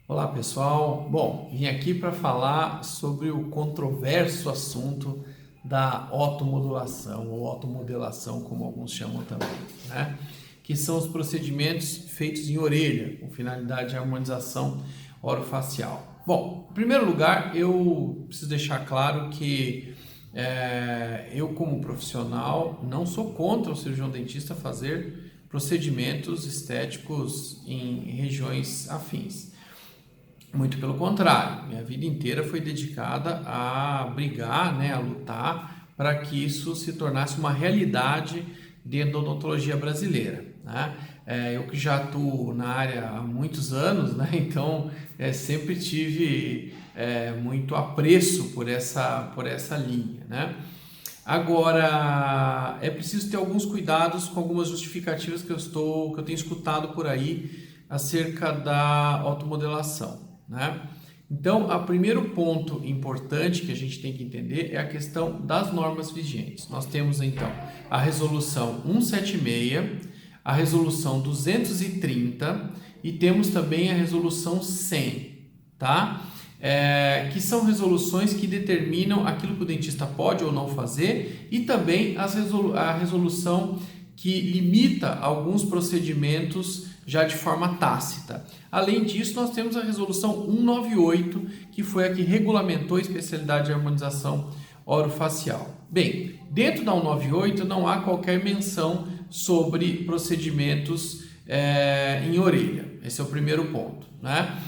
Olá pessoal, bom, vim aqui para falar sobre o controverso assunto da otomodulação ou otomodelação, como alguns chamam também, né? Que são os procedimentos feitos em orelha, com finalidade de harmonização orofacial. Bom, em primeiro lugar, eu preciso deixar claro que eu, como profissional, não sou contra o cirurgião dentista fazer procedimentos estéticos em regiões afins. Muito pelo contrário, minha vida inteira foi dedicada a brigar, a lutar para que isso se tornasse uma realidade dentro da odontologia brasileira, né? Eu que já atuo na área há muitos anos, né? Então sempre tive muito apreço por essa linha, né? Agora, é preciso ter alguns cuidados com algumas justificativas que eu tenho escutado por aí acerca da otomodelação, né? Então, o primeiro ponto importante que a gente tem que entender é a questão das normas vigentes. Nós temos, então, a resolução 176, a resolução 230 e temos também a resolução 100, tá? Que são resoluções que determinam aquilo que o dentista pode ou não fazer e também a resolução que limita alguns procedimentos já de forma tácita. Além disso, nós temos a resolução 198, que foi a que regulamentou a especialidade de harmonização orofacial. Bem, dentro da 198 não há qualquer menção sobre procedimentos em orelha. Esse é o primeiro ponto, né?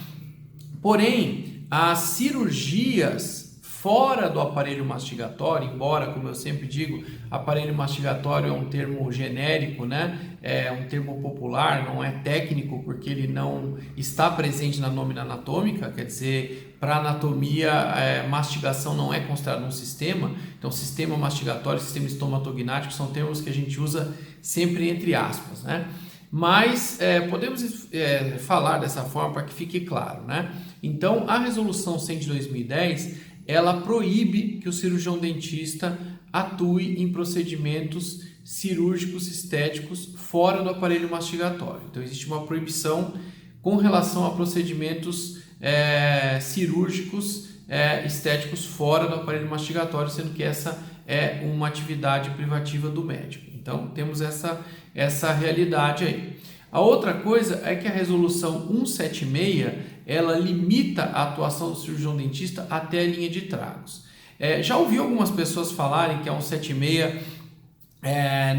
Porém, as cirurgias fora do aparelho mastigatório, embora, como eu sempre digo, aparelho mastigatório é um termo genérico, né? É um termo popular, não é técnico, porque ele não está presente na nómina anatômica, quer dizer, para anatomia, mastigação não é considerado um sistema, então sistema mastigatório e sistema estomatognático são termos que a gente usa sempre entre aspas, né? Mas podemos falar dessa forma para que fique claro, né? Então, a resolução 100 de 2010, ela proíbe que o cirurgião dentista atue em procedimentos cirúrgicos estéticos fora do aparelho mastigatório. Então, existe uma proibição com relação a procedimentos cirúrgicos estéticos fora do aparelho mastigatório, sendo que essa é uma atividade privativa do médico. Então, temos essa realidade aí. A outra coisa é que a resolução 176, ela limita a atuação do cirurgião dentista até a linha de tragos. Já ouvi algumas pessoas falarem que a 176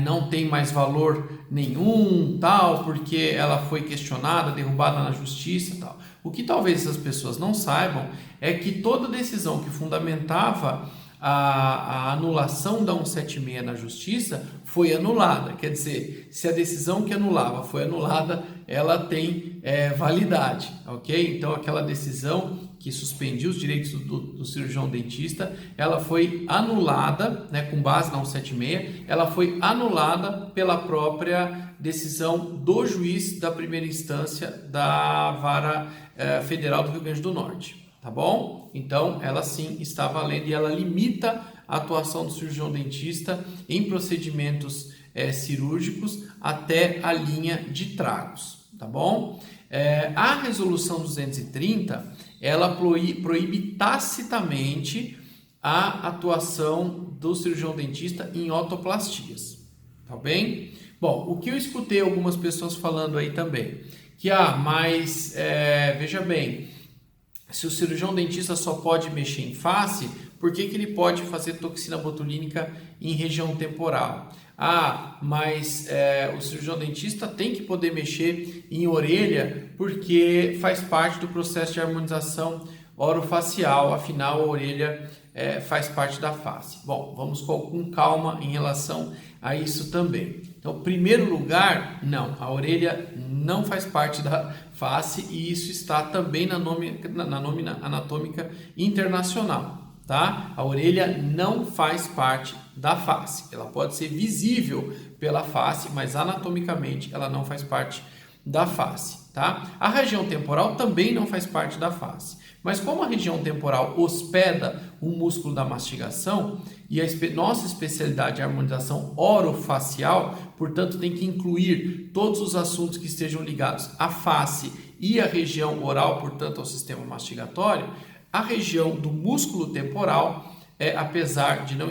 não tem mais valor nenhum, tal, porque ela foi questionada, derrubada na justiça, tal. O que talvez essas pessoas não saibam é que toda decisão que fundamentava a anulação da 176 na justiça foi anulada. Quer dizer, se a decisão que anulava foi anulada, ela tem validade, ok? Então, aquela decisão que suspendia os direitos do cirurgião dentista, ela foi anulada, né, com base na 176, ela foi anulada pela própria decisão do juiz da primeira instância da Vara Federal do Rio Grande do Norte. Tá bom? Então, ela sim está valendo e ela limita a atuação do cirurgião dentista em procedimentos cirúrgicos até a linha de tragos, tá bom? A resolução 230, ela proíbe tacitamente a atuação do cirurgião dentista em otoplastias, tá bem? Bom, o que eu escutei algumas pessoas falando aí também, que mas veja bem, se o cirurgião dentista só pode mexer em face, por que ele pode fazer toxina botulínica em região temporal? Mas o cirurgião dentista tem que poder mexer em orelha porque faz parte do processo de harmonização orofacial, afinal a orelha faz parte da face. Bom, vamos com calma em relação a isso também. Então, em primeiro lugar, não, a orelha não faz parte da face e isso está também na nómina anatômica internacional, tá? A orelha não faz parte da face, ela pode ser visível pela face, mas anatomicamente ela não faz parte da face, tá? A região temporal também não faz parte da face. Mas como a região temporal hospeda o músculo da mastigação e a nossa especialidade é a harmonização orofacial, portanto tem que incluir todos os assuntos que estejam ligados à face e a região oral, portanto, ao sistema mastigatório, a região do músculo temporal, apesar de não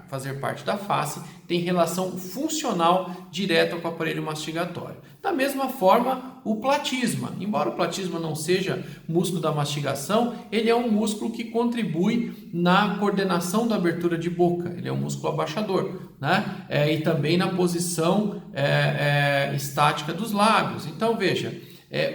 fazer parte da face, tem relação funcional direta com o aparelho mastigatório. Da mesma forma, o platisma. Embora o platisma não seja músculo da mastigação, ele é um músculo que contribui na coordenação da abertura de boca. Ele é um músculo abaixador, né? E também na posição estática dos lábios. Então, veja,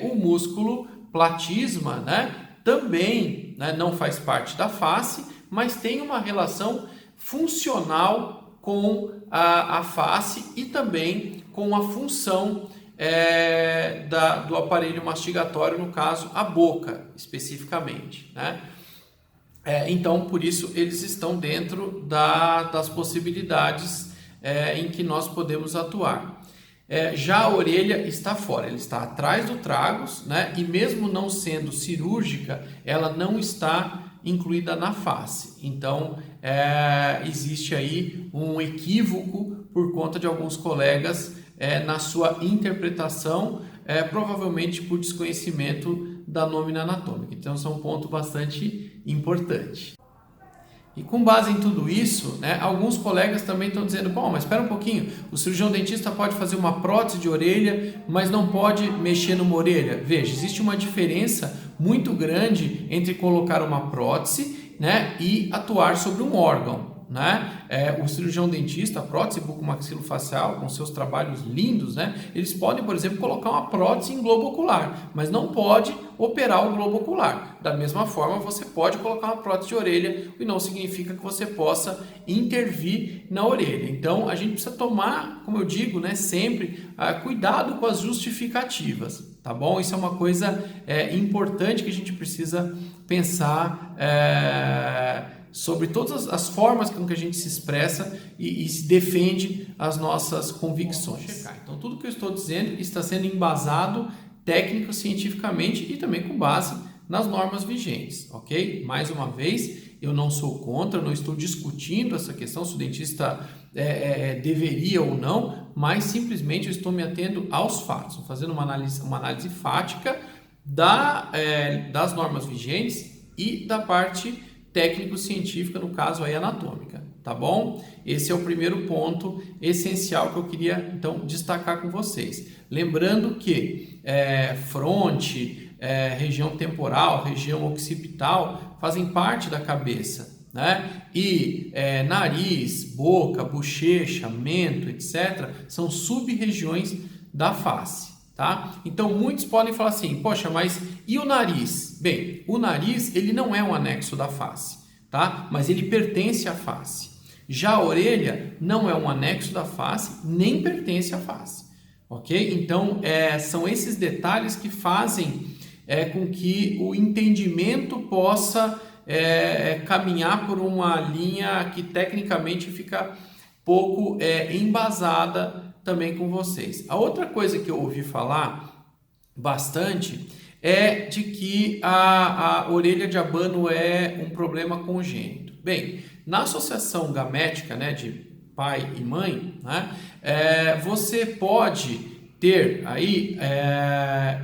o músculo platisma, né, também, né, não faz parte da face, mas tem uma relação funcional com a face e também com a função do aparelho mastigatório, no caso, a boca, especificamente, né? Então, por isso, eles estão dentro das possibilidades em que nós podemos atuar. Já a orelha está fora, ela está atrás do tragus, né? E mesmo não sendo cirúrgica, ela não está incluída na face. Então, existe aí um equívoco por conta de alguns colegas na sua interpretação, provavelmente por desconhecimento da nómina anatômica. Então, isso é um ponto bastante importante. E com base em tudo isso, né, alguns colegas também estão dizendo, bom, mas espera um pouquinho, o cirurgião dentista pode fazer uma prótese de orelha, mas não pode mexer numa orelha. Veja, existe uma diferença muito grande entre colocar uma prótese, né, e atuar sobre um órgão, né? O cirurgião dentista, a prótese bucomaxilofacial, com seus trabalhos lindos, né, eles podem, por exemplo, colocar uma prótese em globo ocular, mas não pode operar o globo ocular. Da mesma forma, você pode colocar uma prótese de orelha e não significa que você possa intervir na orelha. Então, a gente precisa tomar, como eu digo, né, sempre, cuidado com as justificativas, tá bom? Isso é uma coisa importante que a gente precisa pensar sobre todas as formas com que a gente se expressa e se defende as nossas convicções. Então, tudo que eu estou dizendo está sendo embasado técnico-cientificamente e também com base nas normas vigentes, ok? Mais uma vez, eu não sou contra, não estou discutindo essa questão se o dentista deveria ou não, mas simplesmente eu estou me atendo aos fatos, estou fazendo uma análise fática das normas vigentes e da parte técnico-científica, no caso aí anatômica, tá bom? Esse é o primeiro ponto essencial que eu queria, então, destacar com vocês. Lembrando que fronte, região temporal, região occipital fazem parte da cabeça, né? E nariz, boca, bochecha, mento, etc., são sub-regiões da face, tá? Então, muitos podem falar assim, poxa, mas e o nariz? Bem, o nariz, ele não é um anexo da face, tá? Mas ele pertence à face. Já a orelha não é um anexo da face, nem pertence à face, ok? Então, são esses detalhes que fazem com que o entendimento possa caminhar por uma linha que tecnicamente fica pouco embasada também com vocês. A outra coisa que eu ouvi falar bastante é de que a orelha de abano é um problema congênito. Bem, na associação gamética, né, de pai e mãe, né, você pode ter aí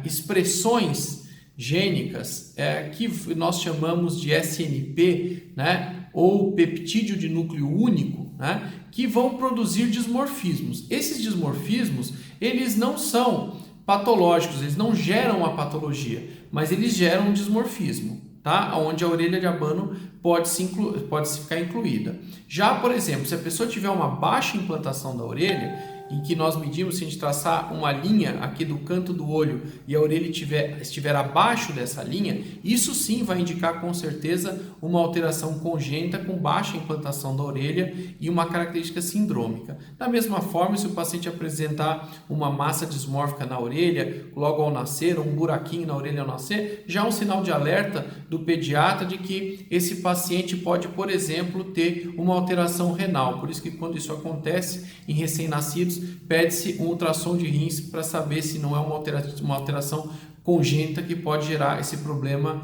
expressões gênicas que nós chamamos de SNP, né, ou peptídeo de núcleo único, né, que vão produzir dismorfismos. Esses dismorfismos, eles não são patológicos, eles não geram a patologia, mas eles geram um dismorfismo, tá? Onde a orelha de abano pode ficar incluída. Já, por exemplo, se a pessoa tiver uma baixa implantação da orelha, em que nós medimos, se a gente traçar uma linha aqui do canto do olho e a orelha estiver abaixo dessa linha, isso sim vai indicar com certeza uma alteração congênita com baixa implantação da orelha e uma característica sindrômica. Da mesma forma, se o paciente apresentar uma massa dismórfica na orelha logo ao nascer, ou um buraquinho na orelha ao nascer, já é um sinal de alerta do pediatra de que esse paciente pode, por exemplo, ter uma alteração renal. Por isso que quando isso acontece em recém-nascidos, pede-se um ultrassom de rins para saber se não é uma alteração congênita que pode gerar esse problema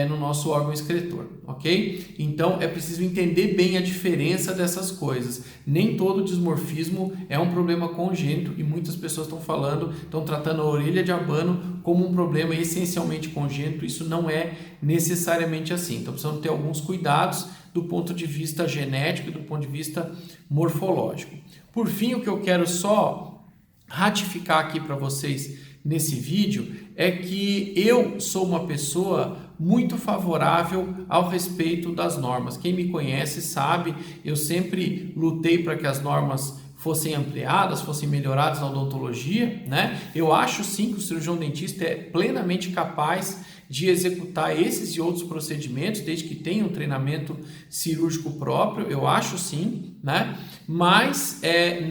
no nosso órgão excretor, ok? Então é preciso entender bem a diferença dessas coisas. Nem todo dismorfismo é um problema congênito e muitas pessoas estão tratando a orelha de abano como um problema essencialmente congênito. Isso não é necessariamente assim. Então precisamos ter alguns cuidados do ponto de vista genético e do ponto de vista morfológico. Por fim, o que eu quero só ratificar aqui para vocês nesse vídeo é que eu sou uma pessoa muito favorável ao respeito das normas. Quem me conhece sabe, eu sempre lutei para que as normas fossem ampliadas, fossem melhoradas na odontologia, né? Eu acho sim que o cirurgião dentista é plenamente capaz de executar esses e outros procedimentos, desde que tenha um treinamento cirúrgico próprio, eu acho sim, né? Mas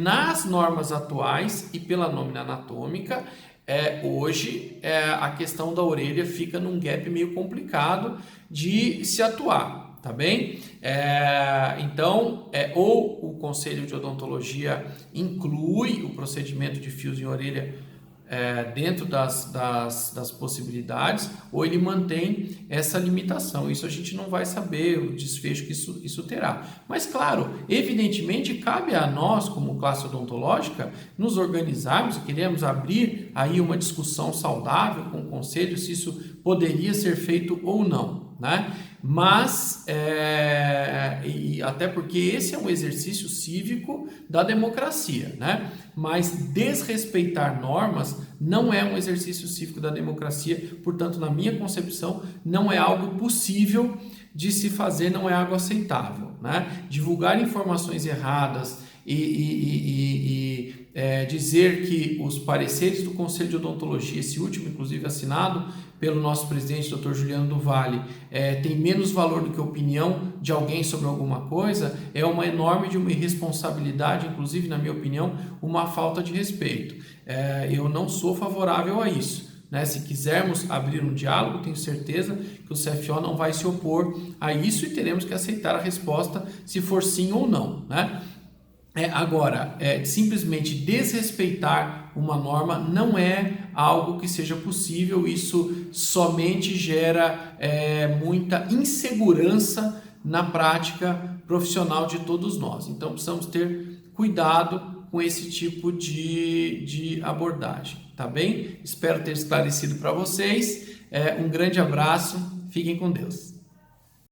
nas normas atuais e pela nómina anatômica, hoje a questão da orelha fica num gap meio complicado de se atuar, tá bem? Então, ou o Conselho de Odontologia inclui o procedimento de fios em orelha dentro das possibilidades, ou ele mantém essa limitação. Isso a gente não vai saber o desfecho que isso terá. Mas, claro, evidentemente, cabe a nós, como classe odontológica, nos organizarmos e queremos abrir aí uma discussão saudável com o conselho se isso poderia ser feito ou não, né? Mas, e até porque esse é um exercício cívico da democracia, né? Mas desrespeitar normas não é um exercício cívico da democracia, portanto, na minha concepção, não é algo possível de se fazer, não é algo aceitável, né? Divulgar informações erradas dizer que os pareceres do Conselho de Odontologia, esse último inclusive assinado pelo nosso presidente, Dr. Juliano do Valle, tem menos valor do que a opinião de alguém sobre alguma coisa, é uma enorme de uma irresponsabilidade, inclusive, na minha opinião, uma falta de respeito. Eu não sou favorável a isso. Né? Se quisermos abrir um diálogo, tenho certeza que o CFO não vai se opor a isso e teremos que aceitar a resposta se for sim ou não, né? Agora, simplesmente desrespeitar uma norma não é algo que seja possível, isso somente gera muita insegurança na prática profissional de todos nós. Então, precisamos ter cuidado com esse tipo de abordagem, tá bem? Espero ter esclarecido para vocês. Um grande abraço, fiquem com Deus.